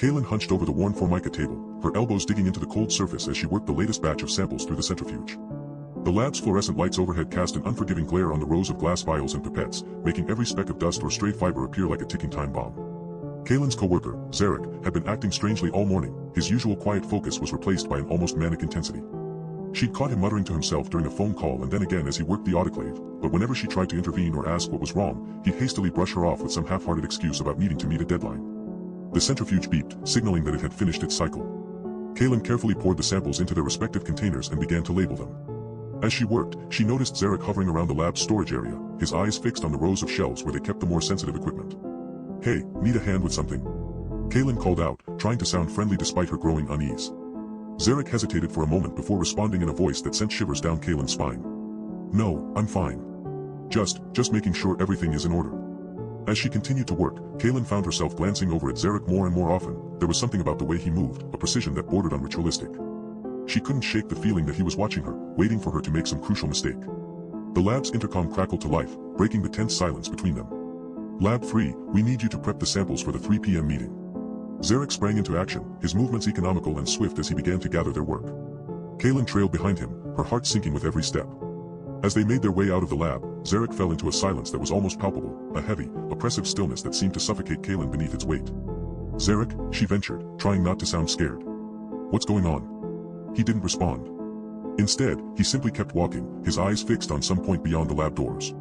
Kaylin hunched over the worn formica table, her elbows digging into the cold surface as she worked the latest batch of samples through the centrifuge. The lab's fluorescent lights overhead cast an unforgiving glare on the rows of glass vials and pipettes, making every speck of dust or stray fiber appear like a ticking time bomb. Kaylin's coworker, Zarek, had been acting strangely all morning. His usual quiet focus was replaced by an almost manic intensity. She'd caught him muttering to himself during a phone call and then again as he worked the autoclave, but whenever she tried to intervene or ask what was wrong, he'd hastily brush her off with some half-hearted excuse about needing to meet a deadline. The centrifuge beeped, signaling that it had finished its cycle. Kaylin carefully poured the samples into their respective containers and began to label them. As she worked, she noticed Zarek hovering around the lab's storage area, his eyes fixed on the rows of shelves where they kept the more sensitive equipment. "Hey, need a hand with something?" Kaylin called out, trying to sound friendly despite her growing unease. Zarek hesitated for a moment before responding in a voice that sent shivers down Kaylin's spine. "No, I'm fine. Just making sure everything is in order." As she continued to work, Kaylin found herself glancing over at Zarek more and more often. There was something about the way he moved, a precision that bordered on ritualistic. She couldn't shake the feeling that he was watching her, waiting for her to make some crucial mistake. The lab's intercom crackled to life, breaking the tense silence between them. "Lab 3, we need you to prep the samples for the 3 p.m. meeting." Zarek sprang into action, his movements economical and swift as he began to gather their work. Kaylin trailed behind him, her heart sinking with every step. As they made their way out of the lab, Zarek fell into a silence that was almost palpable, a heavy, oppressive stillness that seemed to suffocate Kaylin beneath its weight. "Zarek," she ventured, trying not to sound scared. "What's going on?" He didn't respond. Instead, he simply kept walking, his eyes fixed on some point beyond the lab doors.